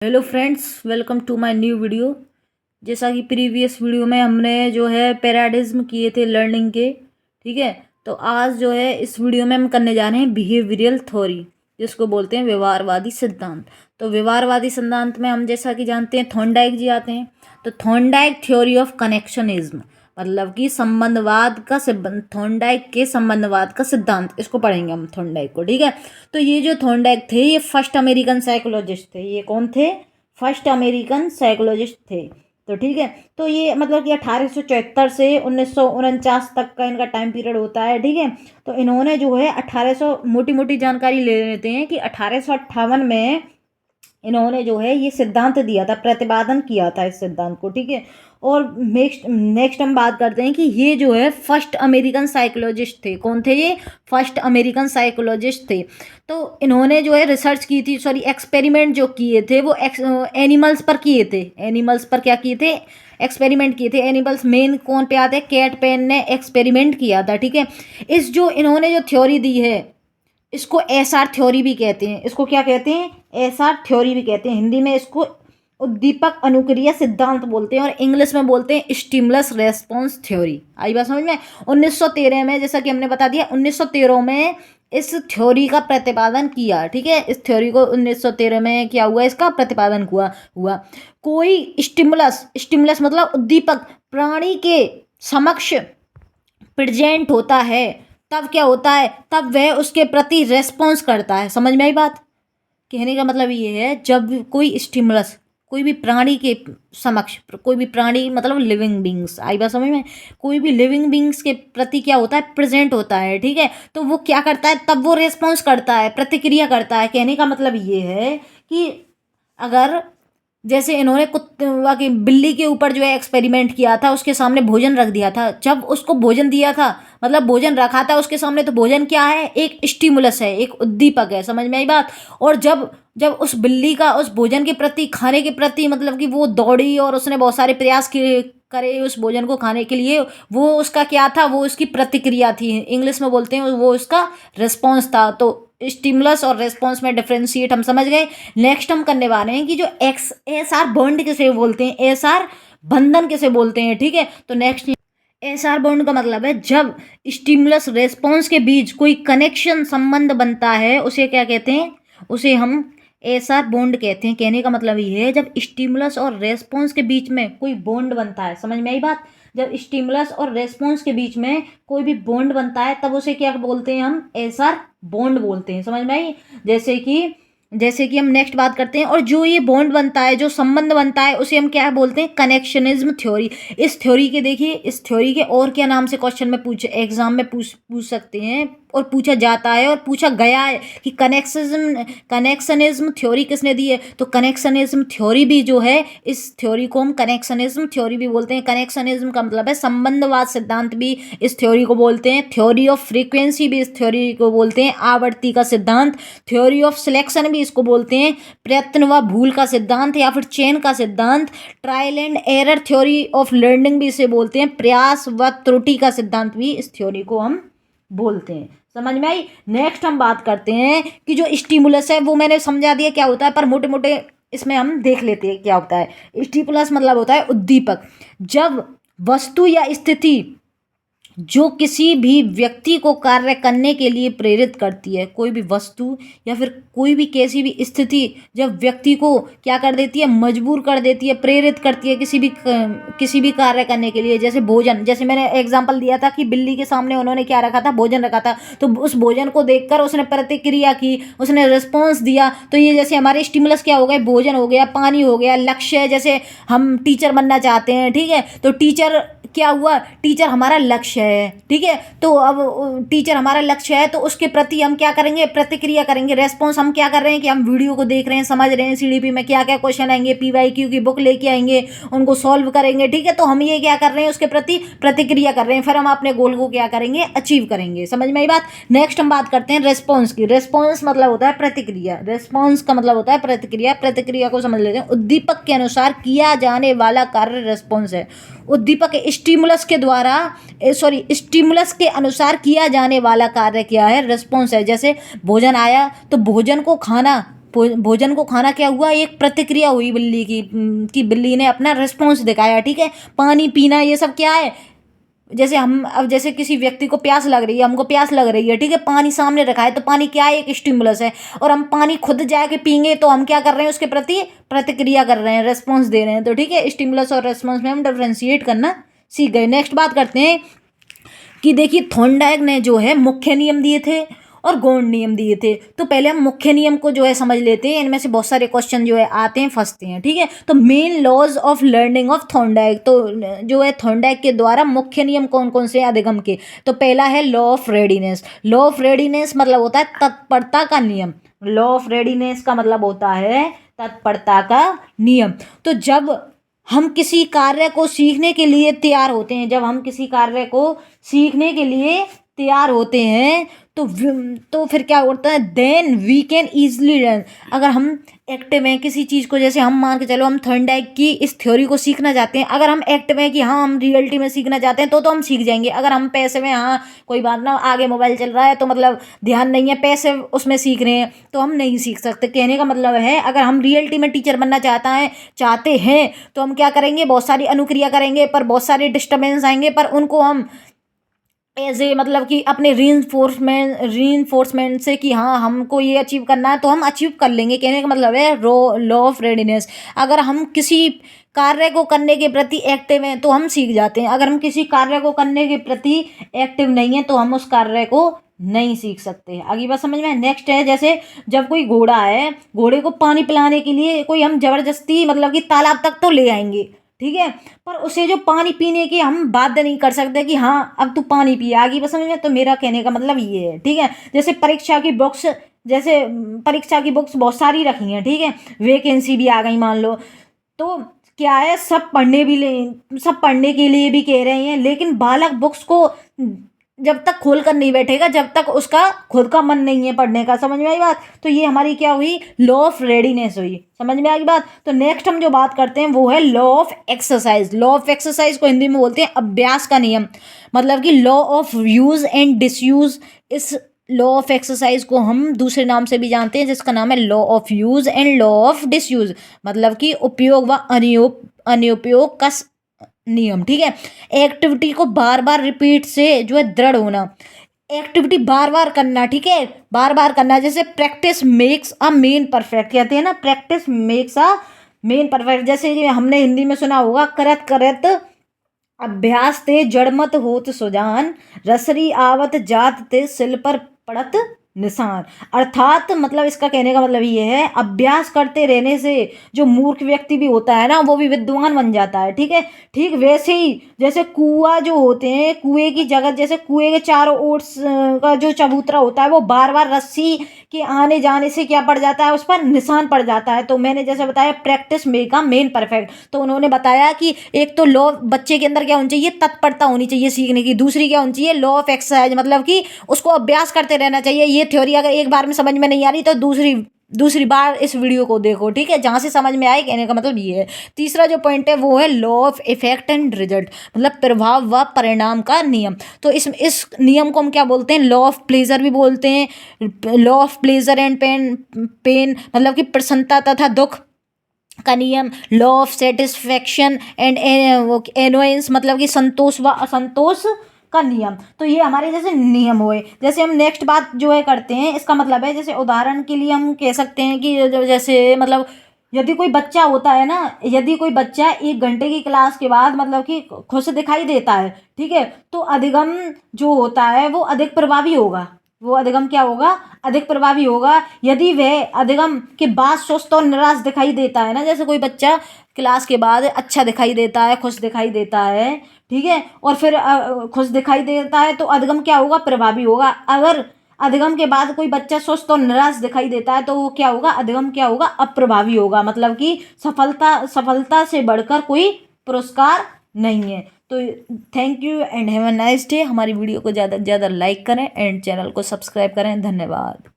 Hello friends, welcome to my new video. जैसा कि previous video में हमने जो है पैराडिज्म किए थे लर्निंग के, ठीक है। तो आज जो है इस वीडियो में हम करने जा रहे हैं बिहेवियरल थ्योरी, जिसको बोलते हैं व्यवहारवादी सिद्धांत। तो व्यवहारवादी सिद्धांत में हम जैसा कि जानते हैं थॉर्नडाइक जी आते हैं। तो थॉर्नडाइक थ्योरी ऑफ कनेक्शनिज्म मतलब कि संबंधवाद का सिद्धांत, थॉर्नडाइक के संबंधवाद का सिद्धांत, इसको पढ़ेंगे हम थॉर्नडाइक को, ठीक है। तो ये जो थॉर्नडाइक थे ये फर्स्ट अमेरिकन साइकोलॉजिस्ट थे। ये कौन थे? फर्स्ट अमेरिकन साइकोलॉजिस्ट थे। तो ठीक है, तो ये मतलब कि 1874 से 1949 तक का इनका टाइम पीरियड होता है, ठीक है। तो इन्होंने जो है 1800, मोटी मोटी जानकारी ले लेते हैं कि 1858 में इन्होंने जो है ये सिद्धांत दिया था, प्रतिपादन किया था इस सिद्धांत को, ठीक है। और नेक्स्ट हम बात करते हैं कि ये जो है फर्स्ट अमेरिकन साइकोलॉजिस्ट थे। कौन थे ये? फर्स्ट अमेरिकन साइकोलॉजिस्ट थे। तो इन्होंने जो है रिसर्च की थी, सॉरी एक्सपेरिमेंट जो किए थे वो एनिमल्स पर किए थे। एनिमल्स पर क्या किए थे? एक्सपेरिमेंट किए थे। एनिमल्स मेन कौन पे आते हैं? कैट पेन ने एक्सपेरिमेंट किया था, ठीक है। इस जो इन्होंने जो थ्योरी दी है इसको एसआर थ्योरी भी कहते हैं। इसको क्या कहते हैं? एसआर थ्योरी भी कहते हैं। हिंदी में इसको उद्दीपक अनुक्रिया सिद्धांत बोलते हैं और इंग्लिश में बोलते हैं स्टिमुलस रेस्पॉन्स थ्योरी। आई बात समझ में? 1913 में, जैसा कि हमने बता दिया, 1913 में इस थ्योरी का प्रतिपादन किया, ठीक है। इस थ्योरी को 1913 में क्या हुआ? इसका प्रतिपादन हुआ। कोई स्टिमुलस मतलब उद्दीपक प्राणी के समक्ष प्रेजेंट होता है, तब क्या होता है? तब वह उसके प्रति रेस्पॉन्स करता है। समझ में आई बात? कहने का मतलब ये है, जब कोई स्टिमुलस कोई भी प्राणी के समक्ष, कोई भी प्राणी मतलब लिविंग बींग्स, आई बात समझ में? कोई भी लिविंग बींग्स के प्रति क्या होता है? प्रेजेंट होता है, ठीक है। तो वो क्या करता है? तब वो रेस्पॉन्स करता है, प्रतिक्रिया करता है। कहने का मतलब ये है कि अगर जैसे इन्होंने कुत्ते की बिल्ली के ऊपर जो है एक्सपेरिमेंट किया था, उसके सामने भोजन रख दिया था। जब उसको भोजन दिया था, मतलब भोजन रखा था उसके सामने, तो भोजन क्या है? एक स्टिमुलस है, एक उद्दीपक है। समझ में आई बात? और जब जब उस बिल्ली का उस भोजन के प्रति, खाने के प्रति, मतलब कि वो दौड़ी और उसने बहुत सारे प्रयास किए करे उस भोजन को खाने के लिए, वो उसका क्या था? वो उसकी प्रतिक्रिया थी। इंग्लिश में बोलते हैं वो उसका रिस्पॉन्स था। तो स्टिमुलस और रेस्पॉन्स में डिफ्रेंशिएट हम समझ गए। नेक्स्ट हम करने वाले हैं कि जो एसआर बॉन्ड किसे बोलते हैं, एसआर बंधन किसे बोलते हैं, ठीक है। तो नेक्स्ट, एसआर बॉन्ड का मतलब है जब स्टिमुलस रेस्पॉन्स के बीच कोई कनेक्शन, संबंध बनता है, उसे क्या कहते हैं? उसे हम एसआर बॉन्ड कहते हैं। कहने का मतलब ये है, जब स्टिमुलस और रेस्पॉन्स के बीच में कोई बॉन्ड बनता है। समझ में आई बात? जब स्टिमुलस और रेस्पॉन्स के बीच में कोई भी बॉन्ड बनता है, तब उसे क्या बोलते हैं? हम एसआर बॉन्ड बोलते हैं। समझ में आई? जैसे कि हम नेक्स्ट बात करते हैं, और जो ये बॉन्ड बनता है, जो संबंध बनता है, उसे हम क्या बोलते हैं? Connectionism theory. इस थ्योरी के, देखिए, इस थ्योरी के और क्या नाम से क्वेश्चन में एग्जाम में पूछ सकते हैं, और पूछा जाता है और पूछा गया है कि कनेक्शनिज्म थ्योरी किसने दी है? तो कनेक्शनिज्म थ्योरी भी जो है, इस थ्योरी को हम कनेक्शनिज्म थ्योरी भी बोलते हैं। कनेक्शनिज्म का मतलब है संबंधवाद सिद्धांत भी इस थ्योरी को बोलते हैं। थ्योरी ऑफ फ्रीक्वेंसी भी इस थ्योरी को बोलते हैं। आवर्ती का सिद्धांत, थ्योरी ऑफ सिलेक्शन भी इसको बोलते हैं। प्रयत्न व भूल का सिद्धांत या फिर चेन का सिद्धांत, trial and error theory of learning भी इसे बोलते हैं। प्रयास व त्रुटि का सिद्धांत भी इस थ्योरी को हम बोलते हैं। समझ में आई? नेक्स्ट हम बात करते हैं कि जो स्टिमुलस है, वो मैंने समझा दिया क्या होता है, पर मोटे मोटे इसमें हम देख लेते हैं क्या होता है। स्टिमुलस मतलब होता है उद्दीपक। जब वस्तु या स्थिति जो किसी भी व्यक्ति को कार्य करने के लिए प्रेरित करती है, कोई भी वस्तु या फिर कोई भी कैसी भी स्थिति जब व्यक्ति को क्या कर देती है? मजबूर कर देती है, प्रेरित करती है किसी भी कार्य करने के लिए। जैसे भोजन, जैसे मैंने एग्जांपल दिया था कि बिल्ली के सामने उन्होंने क्या रखा था? भोजन रखा था। तो उस भोजन को देखकर उसने प्रतिक्रिया की, उसने रिस्पॉन्स दिया। तो ये जैसे हमारे स्टिमुलस क्या हो गए? भोजन हो गया, पानी हो गया, लक्ष्य, जैसे हम टीचर बनना चाहते हैं, ठीक है। तो टीचर क्या हुआ? टीचर हमारा लक्ष्य है, ठीक है। तो अब टीचर हमारा लक्ष्य है, तो उसके प्रति हम क्या करेंगे? प्रतिक्रिया करेंगे। रेस्पॉन्स हम क्या कर रहे हैं कि हम वीडियो को देख रहे हैं, समझ रहे हैं सीडीपी में क्या क्या क्वेश्चन आएंगे, पीवाईक्यू की बुक लेके आएंगे, उनको सॉल्व करेंगे, ठीक है। तो हम ये क्या कर रहे हैं? उसके प्रति प्रतिक्रिया कर रहे हैं, फिर हम अपने गोल को क्या करेंगे? अचीव करेंगे। समझ में आई बात? नेक्स्ट हम बात करते हैं रेस्पॉन्स की। रेस्पॉन्स मतलब होता है प्रतिक्रिया। रेस्पॉन्स का मतलब होता है प्रतिक्रिया। प्रतिक्रिया को समझ लेते हैं। उद्दीपक के अनुसार किया जाने वाला कार्य रेस्पॉन्स है। उद्दीपक स्टिमुलस के द्वारा, स्टिमुलस के अनुसार किया जाने वाला कार्य क्या है? रिस्पॉन्स है। जैसे भोजन आया, तो भोजन को खाना भोजन को खाना क्या हुआ, एक प्रतिक्रिया हुई बिल्ली की, कि बिल्ली ने अपना रिस्पॉन्स दिखाया। ठीक है, पानी पीना ये सब क्या है, जैसे हम अब जैसे किसी व्यक्ति को प्यास लग रही है, हमको प्यास लग रही है, ठीक है, पानी सामने रखा है, तो पानी क्या है, एक स्टिमुलस है, और हम पानी खुद जाके पियेंगे तो हम क्या कर रहे हैं, उसके प्रति प्रतिक्रिया कर रहे हैं, रेस्पॉन्स दे रहे हैं। तो ठीक है, स्टिमुलस और रेस्पॉन्स में हम डिफ्रेंशिएट करना सीख गए। नेक्स्ट बात करते हैं कि देखिए थॉर्नडाइक ने जो है मुख्य नियम दिए थे और गौण नियम दिए थे। तो पहले हम मुख्य नियम को जो है समझ लेते हैं, इनमें से बहुत सारे क्वेश्चन जो है आते हैं, फंसते हैं। ठीक है, तो main laws of learning of Thorndike, तो जो है थॉर्नडाइक के द्वारा मुख्य नियम कौन कौन से अधिगम के, तो पहला है law of readiness. Law of readiness मतलब होता है तत्परता का नियम। लॉ ऑफ रेडीनेस का मतलब होता है तत्परता का नियम। तो जब हम किसी कार्य को सीखने के लिए तैयार होते हैं, जब हम किसी कार्य को सीखने के लिए तैयार होते हैं तो फिर क्या होता है, then we can easily learn. अगर हम एक्टिव हैं किसी चीज़ को, जैसे हम मान के चलो हम थॉर्नडाइक की इस थ्योरी को सीखना चाहते हैं, अगर हम एक्टिव हैं कि हाँ हम रियलिटी में सीखना चाहते हैं तो हम सीख जाएंगे। अगर हम पैसे में, हाँ कोई बात ना, आगे मोबाइल चल रहा है तो मतलब ध्यान नहीं है, पैसे उसमें सीख रहे हैं, तो हम नहीं सीख सकते। कहने का मतलब है अगर हम रियलिटी में टीचर बनना चाहते हैं तो हम क्या करेंगे, बहुत सारी अनुक्रिया करेंगे, पर बहुत सारे डिस्टर्बेंस आएंगे, पर उनको हम एज ए मतलब कि अपने रीइंफोर्समेंट से कि हाँ हमको ये अचीव करना है तो हम अचीव कर लेंगे। कहने का मतलब है लॉ ऑफ रेडीनेस। अगर हम किसी कार्य को करने के प्रति एक्टिव हैं तो हम सीख जाते हैं, अगर हम किसी कार्य को करने के प्रति एक्टिव नहीं है तो हम उस कार्य को नहीं सीख सकते। आगे बात समझ में। नेक्स्ट है, जैसे जब कोई घोड़ा है, घोड़े को पानी पिलाने के लिए कोई हम जबरदस्ती मतलब कि तालाब तक तो ले आएंगे, ठीक है, पर उसे जो पानी पीने की हम बाध्य नहीं कर सकते कि हाँ अब तू पानी पिए। आगे बस समझ में। तो मेरा कहने का मतलब ये है, ठीक है। जैसे परीक्षा की बुक्स बहुत सारी रखी हैं, ठीक है, वैकेंसी भी आ गई मान लो, तो क्या है सब पढ़ने के लिए भी कह रहे हैं, लेकिन बालक बुक्स को जब तक खोल कर नहीं बैठेगा जब तक उसका खुद का मन नहीं है पढ़ने का। समझ में आई बात। तो ये हमारी क्या हुई, लॉ ऑफ रेडीनेस हुई। समझ में आ गई बात। तो नेक्स्ट हम जो बात करते हैं वो है law of exercise. Law of exercise को हिंदी में बोलते हैं अभ्यास का नियम, मतलब कि law of use and disuse. इस लॉ ऑफ एक्सरसाइज को हम दूसरे नाम से भी जानते हैं जिसका नाम है law of use and law of disuse, मतलब कि उपयोग व अनुपयोग का नियम। ठीक है, एक्टिविटी को बार बार रिपीट से जो है दृढ़ होना, एक्टिविटी बार बार करना, ठीक है, बार बार करना। जैसे practice makes a man perfect, कहते हैं ना, practice makes a man perfect. जैसे कि हमने हिंदी में सुना होगा, करत करत अभ्यास ते जड़मत होत सुजान, रसरी आवत जात ते सिल पर पड़त निशान। अर्थात मतलब इसका कहने का मतलब ये है, अभ्यास करते रहने से जो मूर्ख व्यक्ति भी होता है ना वो भी विद्वान बन जाता है। ठीक है, ठीक वैसे ही जैसे कुआं जो होते हैं, कुएं की जगह, जैसे कुएं के चारों ओर का जो चबूतरा होता है वो बार बार रस्सी के आने जाने से क्या पड़ जाता है, उस पर निशान पड़ जाता है। तो मैंने जैसे बताया practice make a man perfect, तो उन्होंने बताया कि एक तो लॉ बच्चे के अंदर क्या होनी चाहिए, तत्परता होनी चाहिए सीखने की, दूसरी क्या होनी चाहिए, लॉ ऑफ एक्सरसाइज, मतलब कि उसको अभ्यास करते रहना चाहिए। ये थ्योरी अगर एक बार में समझ में नहीं आ रही तो दूसरी बार इस वीडियो को देखो, ठीक है, जहां से समझ में आए। कहने का मतलब ये है। तीसरा जो पॉइंट है वो है law of effect and result, मतलब प्रभाव व परिणाम का नियम। तो इस नियम को हम क्या बोलते हैं, लॉ ऑफ प्लेजर भी बोलते हैं। Law of pleasure and pain मतलब कि प्रसन्नता तथा दुख का नियम। Law of satisfaction and annoyance मतलब कि संतोष व असंतोष का नियम। तो ये हमारे जैसे नियम हुए। जैसे हम नेक्स्ट बात जो है करते हैं, इसका मतलब है, जैसे उदाहरण के लिए हम कह सकते हैं कि जैसे मतलब यदि कोई बच्चा होता है ना, यदि कोई बच्चा 1 घंटे की क्लास के बाद मतलब कि खुश दिखाई देता है, ठीक है, तो अधिगम जो होता है वो अधिक प्रभावी होगा। वो अधिगम क्या होगा, अधिक प्रभावी होगा। यदि वह अधिगम के बाद सुस्त और निराश दिखाई देता है ना, जैसे कोई बच्चा क्लास के बाद अच्छा दिखाई देता है, खुश दिखाई देता है, ठीक है, और फिर खुश दिखाई देता है तो अधिगम क्या होगा, प्रभावी होगा। अगर अधिगम के बाद कोई बच्चा सुस्त और निराश दिखाई देता है तो वो क्या होगा, अधिगम क्या होगा, अप्रभावी होगा। मतलब कि सफलता से बढ़कर कोई पुरस्कार नहीं है। तो thank you and have a nice day. हमारी वीडियो को ज़्यादा से ज़्यादा लाइक करें एंड चैनल को सब्सक्राइब करें। धन्यवाद।